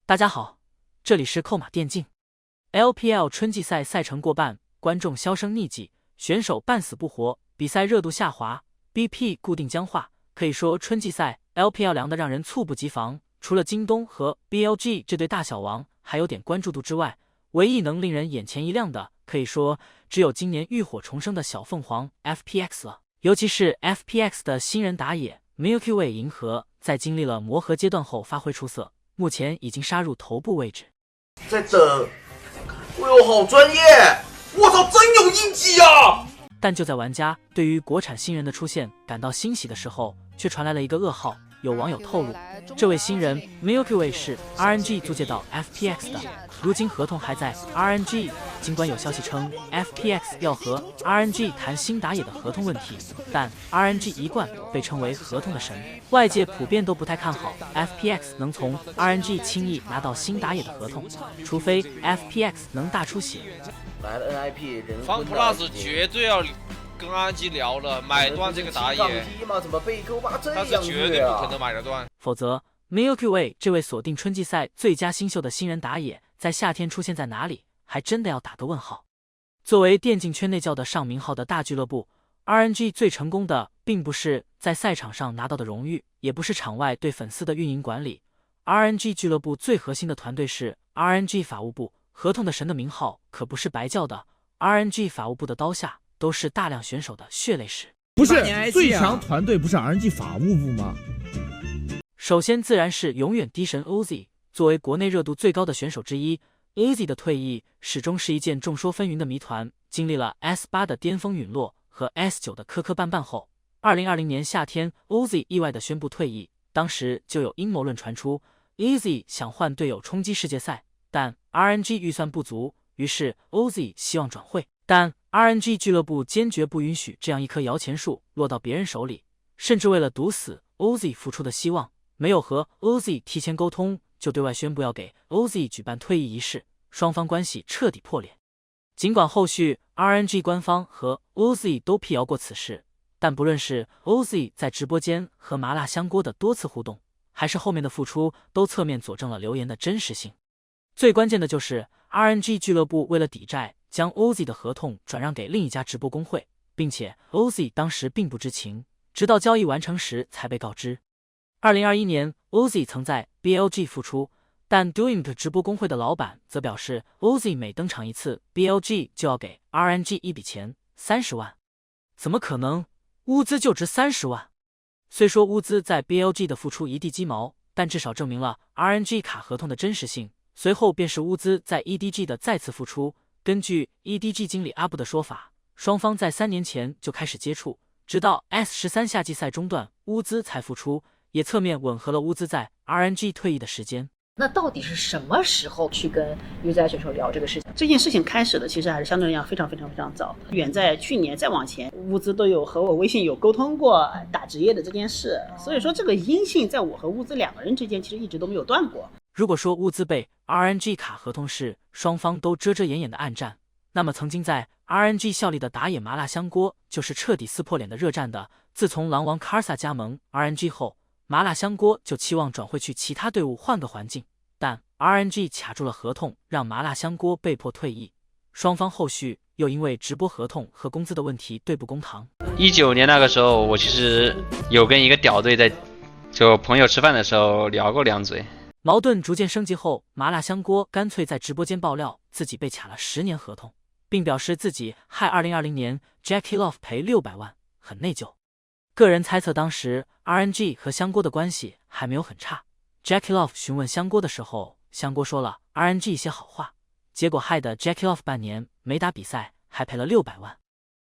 大家好，这里是扣马电竞。LPL 春季赛赛程过半，观众销声匿迹，选手半死不活，比赛热度下滑 ，BP 固定僵化。可以说春季赛 LPL 凉的让人猝不及防。除了京东和 BLG 这对大小王还有点关注度之外，唯一能令人眼前一亮的，可以说只有今年浴火重生的小凤凰 FPX 了。尤其是 FPX 的新人打野 Milky Way 银河，在经历了磨合阶段后发挥出色，目前已经杀入头部位置。在等，哎呦，好专业！我操，真有印记啊！但就在玩家对于国产新人的出现感到欣喜的时候，却传来了一个噩耗。有网友透露，这位新人 Milky Way 是 RNG 租借到 FPX 的，如今合同还在 RNG。尽管有消息称 FPX 要和 RNG 谈新打野的合同问题，但 RNG 一贯被称为合同的神，外界普遍都不太看好 FPX 能从 RNG 轻易拿到新打野的合同，除非 FPX 能大出血。来了 NIP 人方 plus 绝对要跟RNG聊了，买断这个打野，怎么被勾巴这他样是绝对不可能买得断。否则 Milky Way 这位锁定春季赛最佳新秀的新人打野，在夏天出现在哪里，还真的要打个问号。作为电竞圈内叫得上名号的大俱乐部 ，RNG 最成功的并不是在赛场上拿到的荣誉，也不是场外对粉丝的运营管理。RNG 俱乐部最核心的团队是 RNG 法务部，合同的神的名号可不是白叫的。RNG 法务部的刀下都是大量选手的血泪史。不是最强团队不是 RNG 法务部吗？首先自然是永远低神 Uzi， 作为国内热度最高的选手之一 ，Uzi 的退役始终是一件众说纷纭的谜团。经历了 S8 的巅峰陨落和 S9 的磕磕绊绊后，2020年夏天 Uzi 意外的宣布退役，当时就有阴谋论传出 ，Uzi 想换队友冲击世界赛，但 RNG 预算不足，于是 Uzi 希望转会，但 RNG 俱乐部坚决不允许这样一棵摇钱树落到别人手里，甚至为了堵死 Uzi 付出的希望，没有和 Uzi 提前沟通，就对外宣布要给 Uzi 举办退役仪式，双方关系彻底破裂。尽管后续 RNG 官方和 Uzi 都辟谣过此事，但不论是 Uzi 在直播间和麻辣香锅的多次互动，还是后面的付出，都侧面佐证了流言的真实性。最关键的就是 RNG 俱乐部为了抵债，将 Uzi 的合同转让给另一家直播公会，并且 Uzi 当时并不知情，直到交易完成时才被告知。2021年 Uzi 曾在 BLG 复出，但 Doink 直播公会的老板则表示 Uzi 每登场一次 BLG 就要给 RNG 一笔钱30万。怎么可能？乌兹就值30万。虽说乌兹在 BLG 的付出一地鸡毛，但至少证明了 RNG 卡合同的真实性。随后便是乌兹在 EDG 的再次复出。根据 EDG 经理阿布的说法，双方在3年前就开始接触，直到 S13 夏季赛中断，乌兹才复出，也侧面吻合了乌兹在 RNG 退役的时间。那到底是什么时候去跟 UZI 选手聊这个事情？这件事情开始的其实还是相对来讲非常早，远在去年再往前，乌兹都有和我微信有沟通过打职业的这件事，所以说这个音信在我和乌兹2个人之间其实一直都没有断过。如果说乌兹被 RNG 卡合同是双方都遮遮掩掩的暗战，那么曾经在 RNG 效力的打野麻辣香锅就是彻底撕破脸的热战的。自从狼王卡尔萨加盟 RNG 后，麻辣香锅就期望转会去其他队伍换个环境，但 RNG 卡住了合同，让麻辣香锅被迫退役。双方后续又因为直播合同和工资的问题对簿公堂。19年那个时候，我其实有跟一个屌队在就朋友吃饭的时候聊过2嘴。矛盾逐渐升级后，麻辣香锅干脆在直播间爆料自己被卡了10年合同，并表示自己害2020年 Jackie Love 赔600万，很内疚。个人猜测当时 RNG 和香锅的关系还没有很差， Jackie Love 询问香锅的时候，香锅说了 RNG 一些好话，结果害得 Jackie Love 半年没打比赛，还赔了600万。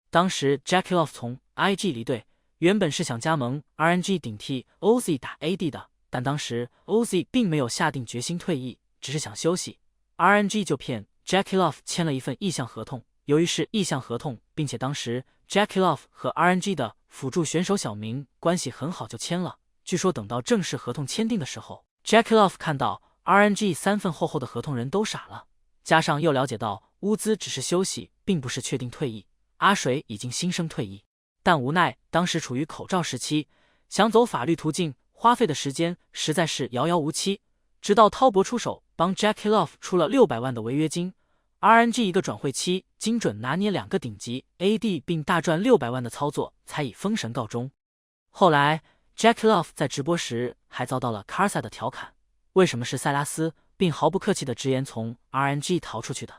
当时 Jackie Love 从 IG 离队，原本是想加盟 RNG 顶替 Uzi 打 AD 的，但当时 Uzi 并没有下定决心退役，只是想休息。RNG 就骗 Jackie Love 签了一份意向合同，由于是意向合同，并且当时 Jackie Love 和 RNG 的辅助选手小明关系很好，就签了。据说等到正式合同签订的时候， Jackie Love 看到 RNG 3份厚厚的合同，人都傻了。加上又了解到乌兹只是休息，并不是确定退役，阿水已经新生退役，但无奈当时处于口罩时期，想走法律途径，花费的时间实在是遥遥无期。直到滔博出手帮 Jackie Love 出了600万的违约金 ，RNG 一个转会期精准拿捏2个顶级 AD 并大赚600万的操作才以封神告终。后来 Jackie Love 在直播时还遭到了 Karsa 的调侃，为什么是塞拉斯，并毫不客气地直言从 RNG 逃出去的。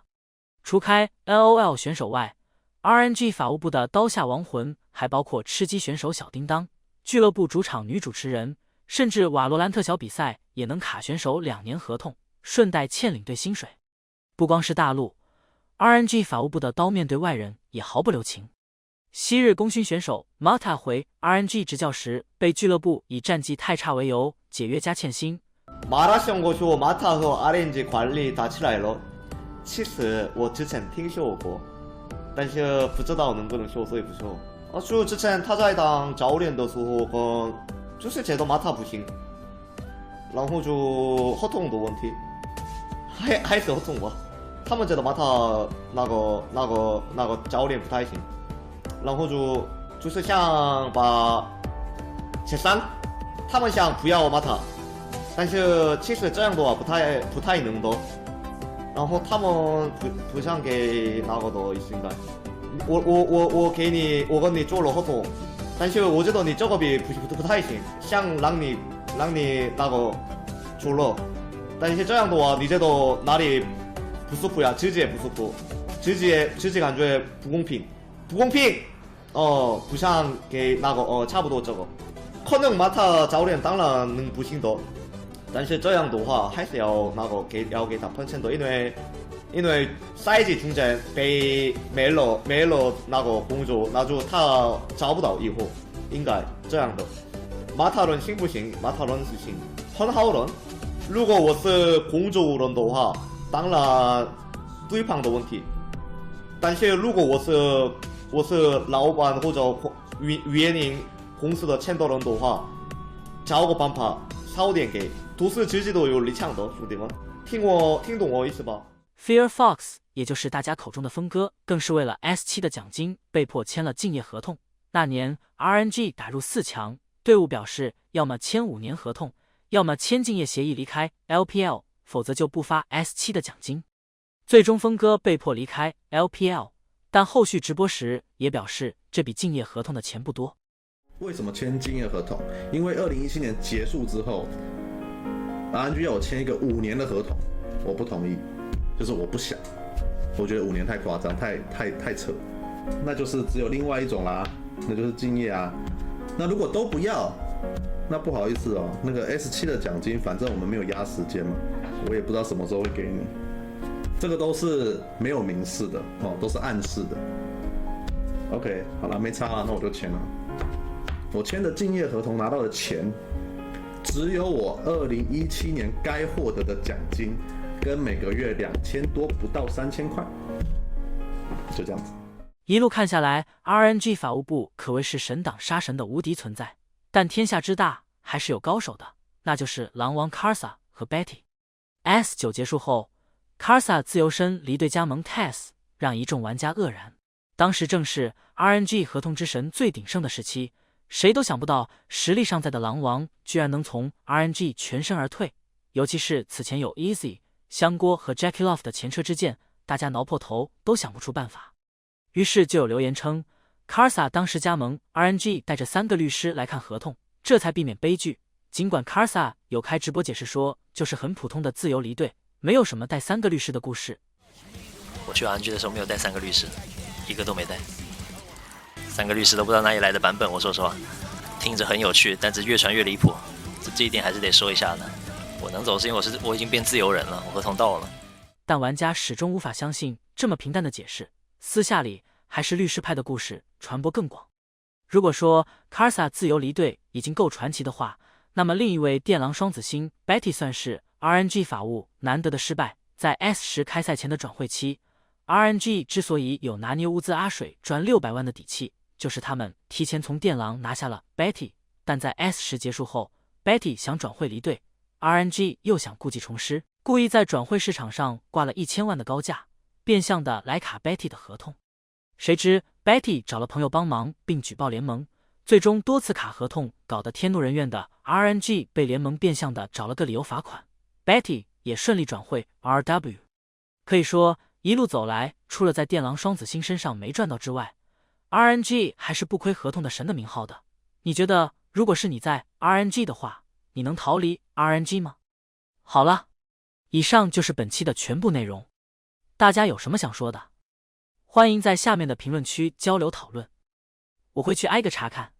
除开 LOL 选手外， RNG 法务部的刀下亡魂还包括吃鸡选手小叮当、俱乐部主场女主持人，甚至瓦罗兰特小比赛也能卡选手2年合同，顺带欠领队薪水。不光是大陆， RNG 法务部的刀面对外人也毫不留情。昔日功勋选手 Mata 回 RNG 执教时，被俱乐部以战绩太差为由解约加欠薪。马拉松过说马塔和 RNG 管理打起来了，其实我之前听说过，但是不知道能不能说，所以不说。就之前他在当教练的时候，就是觉得马塔不行，然后就合同的问题，还是合同吧。他们觉得马塔那个教练不太行，然后就是想把解散，他们想不要马塔，但是其实这样的话不太能的。然后他们不想给那个的意思应该，我跟你做了合同，但是我觉得你这个不太行，想让你那个做了，但是这样的话你觉得哪里不舒服呀？自己也不舒服，自己感觉不公平，不想给那个差不多这个，可能马塔教练当然能不行的，但是这样的话还是要那个要给他喷钱的，因为赛季中间被没了那个工作，那就他找不到以后，应该这样的。马塔人行不行？马塔人是行，很好人。如果我是工作人的话，当然对方的问题，但是如果我是老板或者运营公司的钱的人的话，找个办法少点给，都是自己都有立场的兄弟们，听懂我意思吧？ Fear Fox 也就是大家口中的峰哥，更是为了 S7 的奖金被迫签了竞业合同。那年 RNG 打入4强，队伍表示要么签5年合同，要么签竞业协议离开 LPL， 否则就不发 S7 的奖金。最终峰哥被迫离开 LPL， 但后续直播时也表示这笔竞业合同的钱不多。为什么签竞业合同？因为2017年结束之后 RNG 要我签一个5年的合同，我不同意，就是我不想，我觉得5年太夸张，太扯，那就是只有另外一种啦，那就是竞业啊。那如果都不要，那不好意思哦，那个 S7 的奖金，反正我们没有压时间嘛，我也不知道什么时候会给你，这个都是没有明示的哦，都是暗示的。OK， 好了，没差了，那我就签了。我签的竞业合同拿到的钱，只有我2017年该获得的奖金，跟每个月2000多不到3000块，就这样子。一路看下来 ，RNG 法务部可谓是神挡杀神的无敌存在。但天下之大，还是有高手的，那就是狼王 Karsa 和 Betty。S9 结束后 ，Karsa 自由身离队加盟 TES， 让一众玩家愕然。当时正是 RNG 合同之神最鼎盛的时期。谁都想不到，实力尚在的狼王居然能从 RNG 全身而退，尤其是此前有 Easy、香锅和 Jackie Love 的前车之鉴，大家挠破头都想不出办法。于是就有留言称 ，Karsa 当时加盟 RNG 带着3个律师来看合同，这才避免悲剧。尽管 Karsa 有开直播解释说，就是很普通的自由离队，没有什么带3个律师的故事。我去 RNG 的时候没有带3个律师，一个都没带。3个律师都不知道哪里来的版本，我说实话，听着很有趣，但是越传越离谱，这一点还是得说一下的。我能走是因为我已经变自由人了，我合同到了。但玩家始终无法相信这么平淡的解释，私下里还是律师派的故事传播更广。如果说 Karsa 自由离队已经够传奇的话，那么另一位电狼双子星 Betty 算是 RNG 法务难得的失败。在 S10 开赛前的转会期， RNG 之所以有拿捏乌兹阿水赚600万的底气，就是他们提前从电狼拿下了 Betty， 但在 S10 结束后 ，Betty 想转会离队 ，RNG 又想故技重施，故意在转会市场上挂了1000万的高价，变相的来卡 Betty 的合同。谁知 Betty 找了朋友帮忙并举报联盟，最终多次卡合同，搞得天怒人怨的 RNG 被联盟变相的找了个理由罚款 ，Betty 也顺利转会 RW。可以说一路走来，除了在电狼双子星身上没赚到之外，RNG 还是不亏合同的神的名号的。你觉得如果是你在 RNG 的话，你能逃离 RNG 吗？好了，以上就是本期的全部内容，大家有什么想说的，欢迎在下面的评论区交流讨论，我会去挨个查看。